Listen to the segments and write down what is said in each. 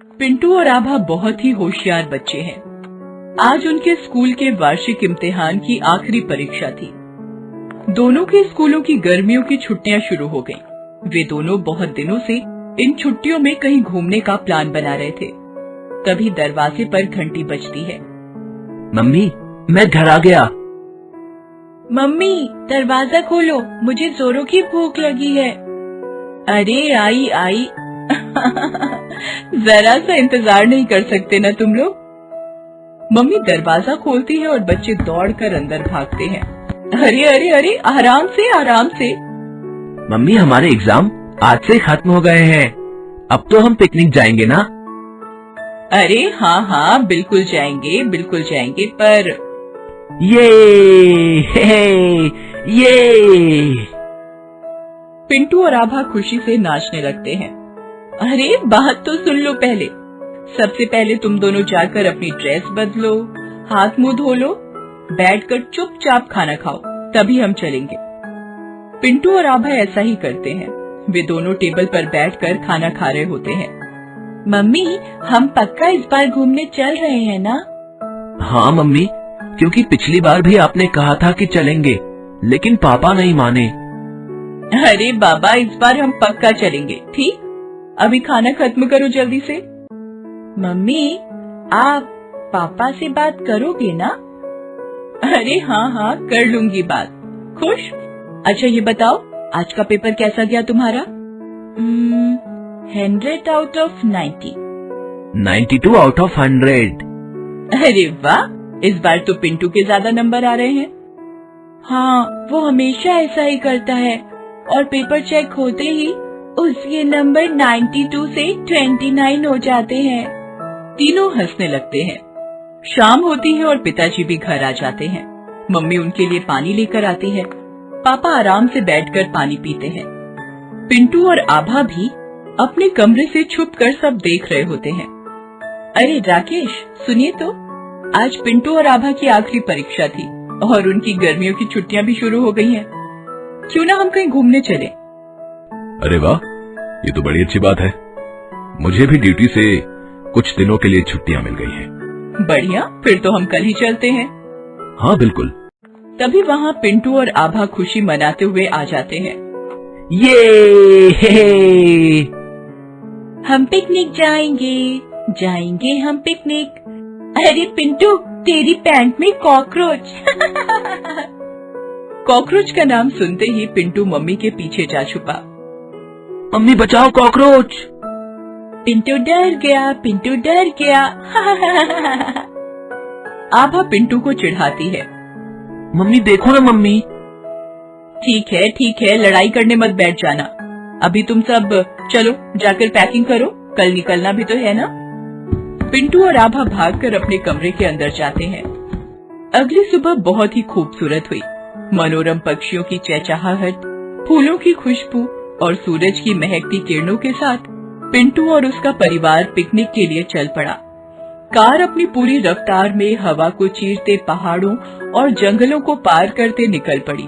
पिंटू और आभा बहुत ही होशियार बच्चे हैं। आज उनके स्कूल के वार्षिक इम्तिहान की आखिरी परीक्षा थी। दोनों के स्कूलों की गर्मियों की छुट्टियां शुरू हो गईं। वे दोनों बहुत दिनों से इन छुट्टियों में कहीं घूमने का प्लान बना रहे थे। तभी दरवाजे पर घंटी बजती है। मम्मी, मैं घर आ गया। मम्मी, दरवाजा खोलो, मुझे जोरों की भूख लगी है। अरे आई आई जरा सा इंतजार नहीं कर सकते ना तुम लोग। मम्मी दरवाजा खोलती है और बच्चे दौड़कर अंदर भागते हैं। अरे अरे अरे, आराम से आराम से। मम्मी, हमारे एग्जाम आज से खत्म हो गए हैं। अब तो हम पिकनिक जाएंगे ना? अरे हाँ हाँ, बिल्कुल जाएंगे, पर ये पिंटू और आभा खुशी से नाचने लगते हैं। अरे बात तो सुन लो पहले। सबसे पहले तुम दोनों जाकर अपनी ड्रेस बदलो, हाथ मुंह धो लो, बैठकर चुपचाप खाना खाओ, तभी हम चलेंगे। पिंटू और आभा ऐसा ही करते हैं। वे दोनों टेबल पर बैठकर खाना खा रहे होते हैं। मम्मी, हम पक्का इस बार घूमने चल रहे हैं ना? हाँ मम्मी, क्योंकि पिछली बार भी आपने कहा था कि चलेंगे, लेकिन पापा नहीं माने। अरे बाबा, इस बार हम पक्का चलेंगे। ठीक, अभी खाना खत्म करो जल्दी से। मम्मी, आप पापा से बात करोगे ना? अरे हाँ हाँ, कर लूंगी बात। खुश? अच्छा ये बताओ, आज का पेपर कैसा गया तुम्हारा? 100 out of 90। 92 out of 100। अरे वाह, इस बार तो पिंटू के ज्यादा नंबर आ रहे हैं। हाँ, वो हमेशा ऐसा ही करता है और पेपर चेक होते ही उसके नंबर 92 से 29 हो जाते हैं। तीनों हंसने लगते हैं। शाम होती है और पिताजी भी घर आ जाते हैं। मम्मी उनके लिए पानी लेकर आती है। पापा आराम से बैठकर पानी पीते हैं। पिंटू और आभा भी अपने कमरे से छुपकर सब देख रहे होते हैं। अरे राकेश, सुनिए तो, आज पिंटू और आभा की आखिरी परीक्षा थी और उनकी गर्मियों की छुट्टियां भी शुरू हो गई हैं। क्यों ना हम कहीं घूमने चले? अरे वाह, ये तो बड़ी अच्छी बात है। मुझे भी ड्यूटी से कुछ दिनों के लिए छुट्टियां मिल गई हैं। बढ़िया, फिर तो हम कल ही चलते हैं। हाँ बिल्कुल। तभी वहाँ पिंटू और आभा खुशी मनाते हुए आ जाते हैं। ये हम पिकनिक जाएंगे हम पिकनिक। अरे पिंटू, तेरी पैंट में कॉकरोच। कॉकरोच का नाम सुनते ही पिंटू मम्मी के पीछे जा छुपा। मम्मी बचाओ, कॉकरोच। पिंटू डर गया। आभा पिंटू को चिढ़ाती है। मम्मी देखो ना मम्मी। ठीक है, लड़ाई करने मत बैठ जाना। अभी तुम सब चलो जाकर पैकिंग करो, कल निकलना भी तो है ना। पिंटू और आभा भागकर अपने कमरे के अंदर जाते हैं। अगली सुबह बहुत ही खूबसूरत हुई। मनोरम पक्षियों की चहचहाहट, फूलों की खुशबू और सूरज की महकती किरणों के साथ पिंटू और उसका परिवार पिकनिक के लिए चल पड़ा। कार अपनी पूरी रफ्तार में हवा को चीरते पहाड़ों और जंगलों को पार करते निकल पड़ी।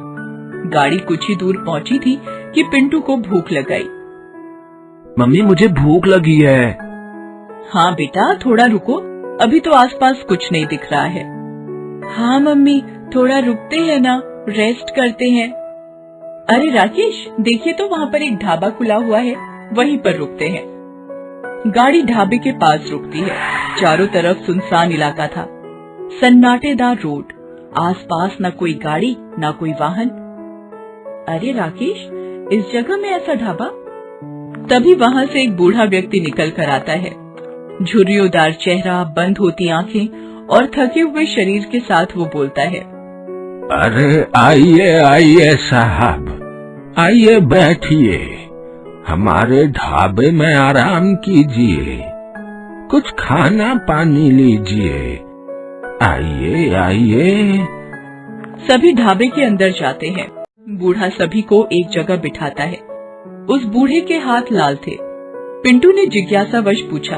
गाड़ी कुछ ही दूर पहुंची थी कि पिंटू को भूख लग गई। मम्मी, मुझे भूख लगी है। हाँ बेटा, थोड़ा रुको, अभी तो आसपास कुछ नहीं दिख रहा है। हाँ मम्मी, थोड़ा रुकते हैं ना, रेस्ट करते हैं। अरे राकेश, देखिए तो वहाँ पर एक ढाबा खुला हुआ है, वहीं पर रुकते हैं। गाड़ी ढाबे के पास रुकती है। चारों तरफ सुनसान इलाका था, सन्नाटेदार रोड, आसपास न कोई गाड़ी न कोई वाहन। अरे राकेश, इस जगह में ऐसा ढाबा? तभी वहाँ से एक बूढ़ा व्यक्ति निकल कर आता है। झुर्रियोंदार चेहरा, बंद होती आंखें और थके हुए शरीर के साथ वो बोलता है। अरे आइए साहब, आइए बैठिए, हमारे ढाबे में आराम कीजिए, कुछ खाना पानी लीजिए, आइए। सभी ढाबे के अंदर जाते हैं। बूढ़ा सभी को एक जगह बिठाता है। उस बूढ़े के हाथ लाल थे। पिंटू ने जिज्ञासावश पूछा,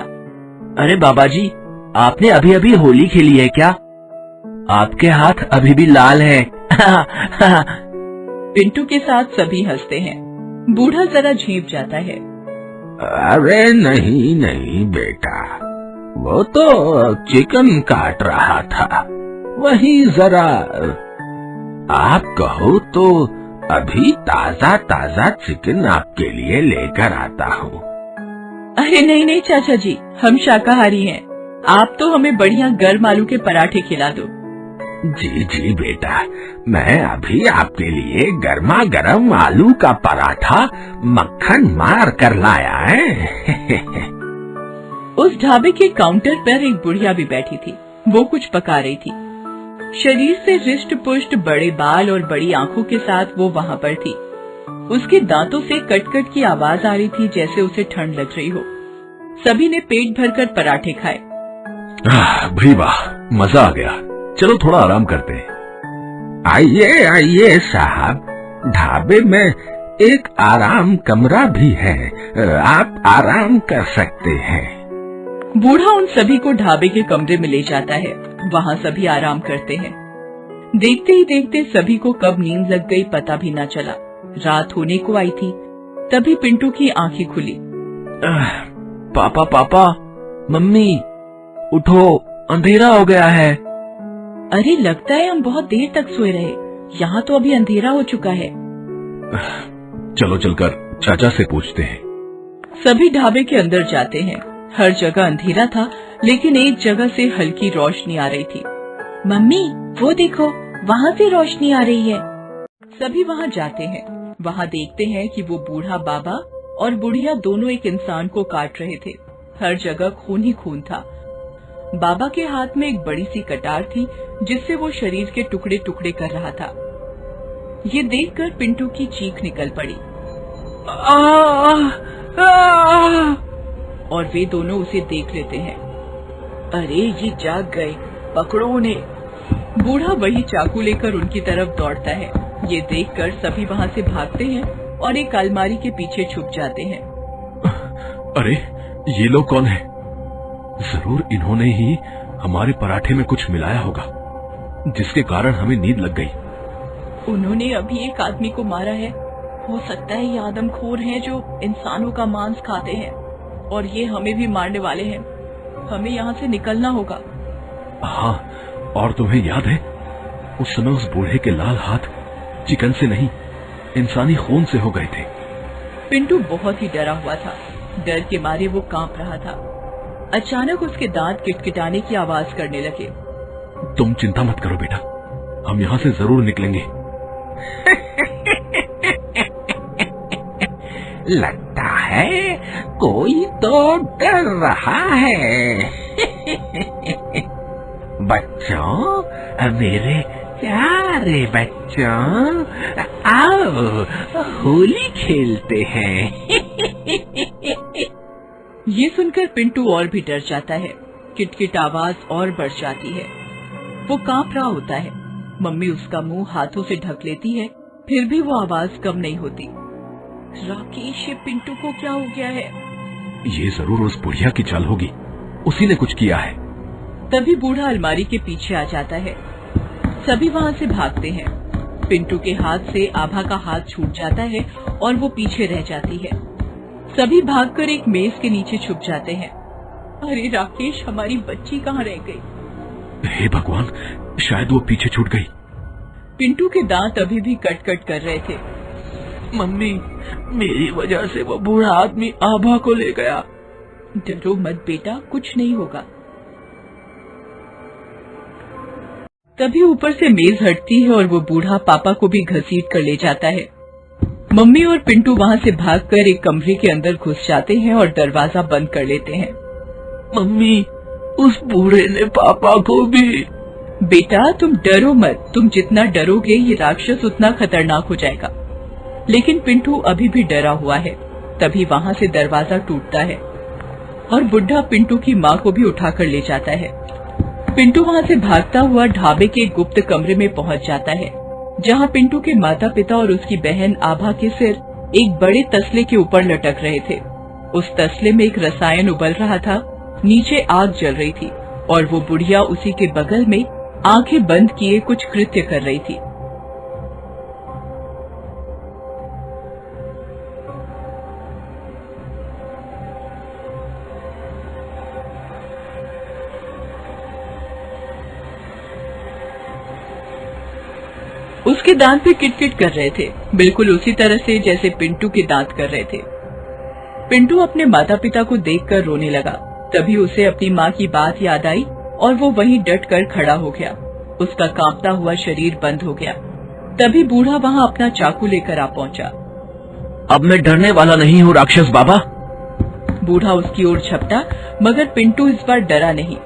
अरे बाबा जी, आपने अभी अभी होली खेली है क्या? आपके हाथ अभी भी लाल है। पिंटू के साथ सभी हंसते हैं। बूढ़ा जरा झेप जाता है। अरे नहीं नहीं बेटा, वो तो चिकन काट रहा था, वही जरा। आप कहो तो अभी ताजा ताजा चिकन आपके लिए लेकर आता हूँ। अरे नहीं नहीं चाचा जी, हम शाकाहारी हैं। आप तो हमें बढ़िया गर्म आलू के पराठे खिला दो। जी जी बेटा, मैं अभी आपके लिए गर्मा गर्म आलू का पराठा मक्खन मार कर लाया है। उस ढाबे के काउंटर पर एक बुढ़िया भी बैठी थी। वो कुछ पका रही थी। शरीर से रिष्ट पुष्ट, बड़े बाल और बड़ी आंखों के साथ वो वहाँ पर थी। उसके दांतों से कट-कट की आवाज आ रही थी, जैसे उसे ठंड लग रही हो। सभी ने पेट भरकर पराठे खाए। भाई वाह, मजा आ गया। चलो थोड़ा आराम करते हैं। आइए आइए साहब, ढाबे में एक आराम कमरा भी है, आप आराम कर सकते हैं। बूढ़ा उन सभी को ढाबे के कमरे में ले जाता है। वहाँ सभी आराम करते हैं। देखते ही देखते सभी को कब नींद लग गई पता भी न चला। रात होने को आई थी, तभी पिंटू की आंखें खुली। पापा पापा, मम्मी उठो, अंधेरा हो गया है। अरे लगता है हम बहुत देर तक सोए रहे। यहाँ तो अभी अंधेरा हो चुका है। चलो चलकर चाचा से पूछते हैं। सभी ढाबे के अंदर जाते हैं। हर जगह अंधेरा था, लेकिन एक जगह से हल्की रोशनी आ रही थी। मम्मी वो देखो, वहाँ से रोशनी आ रही है। सभी वहाँ जाते हैं। वहाँ देखते हैं कि वो बूढ़ा बाबा और बुढ़िया दोनों एक इंसान को काट रहे थे। हर जगह खून ही खून था। बाबा के हाथ में एक बड़ी सी कटार थी, जिससे वो शरीर के टुकड़े टुकड़े कर रहा था। ये देखकर पिंटू की चीख निकल पड़ी। और वे दोनों उसे देख लेते हैं। अरे ये जाग गए, पकड़ो उन्हें। बूढ़ा वही चाकू लेकर उनकी तरफ दौड़ता है। ये देखकर सभी वहाँ से भागते हैं और एक अलमारी के पीछे छुप जाते हैं। अरे ये लोग कौन है? जरूर इन्होंने ही हमारे पराठे में कुछ मिलाया होगा, जिसके कारण हमें नींद लग गई। उन्होंने अभी एक आदमी को मारा है। हो सकता है ये आदमखोर हैं जो इंसानों का मांस खाते हैं, और ये हमें भी मारने वाले हैं। हमें यहाँ से निकलना होगा। हाँ, और तुम्हें याद है उस समय उस बूढ़े के लाल हाथ चिकन से नहीं, इंसानी खून से हो गए थे। पिंटू बहुत ही डरा हुआ था। डर के मारे वो कांप रहा था। अचानक उसके दांत किटकिटाने की आवाज करने लगे। तुम चिंता मत करो बेटा, हम यहाँ से जरूर निकलेंगे। लगता है कोई तो डर रहा है। बच्चों, मेरे प्यारे बच्चों, आओ होली खेलते हैं। ये सुनकर पिंटू और भी डर जाता है। किटकिट आवाज और बढ़ जाती है। वो कांप रहा होता है। मम्मी उसका मुंह हाथों से ढक लेती है, फिर भी वो आवाज कम नहीं होती। राकेश, ये पिंटू को क्या हो गया है? ये जरूर उस बुढ़िया की चाल होगी, उसी ने कुछ किया है। तभी बूढ़ा अलमारी के पीछे आ जाता है। सभी वहाँ से भागते हैं। पिंटू के हाथ से आभा का हाथ छूट जाता है और वो पीछे रह जाती है। सभी भागकर एक मेज के नीचे छुप जाते हैं। अरे राकेश, हमारी बच्ची कहाँ रह गई? हे भगवान, शायद वो पीछे छूट गई। पिंटू के दांत अभी भी कट कट कर रहे थे। मम्मी, मेरी वजह से वो बूढ़ा आदमी आभा को ले गया। डरो मत बेटा, कुछ नहीं होगा। तभी ऊपर से मेज हटती है और वो बूढ़ा पापा को भी घसीट कर ले जाता है। मम्मी और पिंटू वहाँ से भागकर एक कमरे के अंदर घुस जाते हैं और दरवाजा बंद कर लेते हैं। मम्मी, उस बूढ़े ने पापा को भी। बेटा तुम डरो मत, तुम जितना डरोगे ये राक्षस उतना खतरनाक हो जाएगा। लेकिन पिंटू अभी भी डरा हुआ है। तभी वहाँ से दरवाजा टूटता है और बुढ़ा पिंटू की माँ को भी उठाकर ले जाता है। पिंटू वहाँ से भागता हुआ ढाबे के गुप्त कमरे में पहुँच जाता है, जहाँ पिंटू के माता पिता और उसकी बहन आभा के सिर एक बड़े तसले के ऊपर लटक रहे थे। उस तसले में एक रसायन उबल रहा था, नीचे आग जल रही थी और वो बुढ़िया उसी के बगल में आंखें बंद किए कुछ कृत्य कर रही थी। उसके दांत भी किटकिट कर रहे थे, बिल्कुल उसी तरह से जैसे पिंटू के दांत कर रहे थे। पिंटू अपने माता पिता को देखकर रोने लगा। तभी उसे अपनी माँ की बात याद आई और वो वहीं डट कर खड़ा हो गया। उसका कांपता हुआ शरीर बंद हो गया। तभी बूढ़ा वहाँ अपना चाकू लेकर आ पहुँचा। अब मैं डरने वाला नहीं हूँ राक्षस बाबा। बूढ़ा उसकी ओर झपटा, मगर पिंटू इस बार डरा नहीं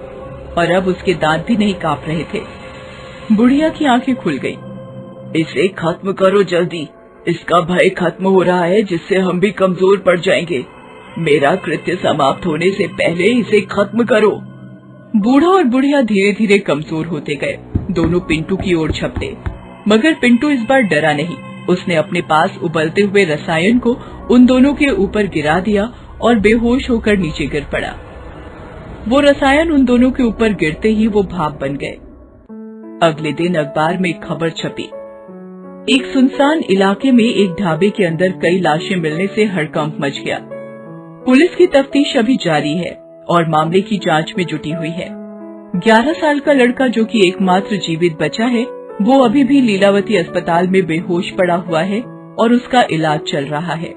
और अब उसके दांत भी नहीं कांप रहे थे। बुढ़िया की आंखें खुल गईं। इसे खत्म करो जल्दी, इसका भय खत्म हो रहा है जिससे हम भी कमजोर पड़ जाएंगे। मेरा कृत्य समाप्त होने से पहले इसे खत्म करो। बूढ़ा और बुढ़िया धीरे धीरे कमजोर होते गए। दोनों पिंटू की ओर झपटे, मगर पिंटू इस बार डरा नहीं। उसने अपने पास उबलते हुए रसायन को उन दोनों के ऊपर गिरा दिया और बेहोश होकर नीचे गिर पड़ा। वो रसायन उन दोनों के ऊपर गिरते ही वो भाप बन गए। अगले दिन अखबार में एक खबर छपी। एक सुनसान इलाके में एक ढाबे के अंदर कई लाशें मिलने से हड़कंप मच गया। पुलिस की तफ्तीश अभी जारी है और मामले की जांच में जुटी हुई है। 11 साल का लड़का जो कि एकमात्र जीवित बचा है, वो अभी भी लीलावती अस्पताल में बेहोश पड़ा हुआ है और उसका इलाज चल रहा है।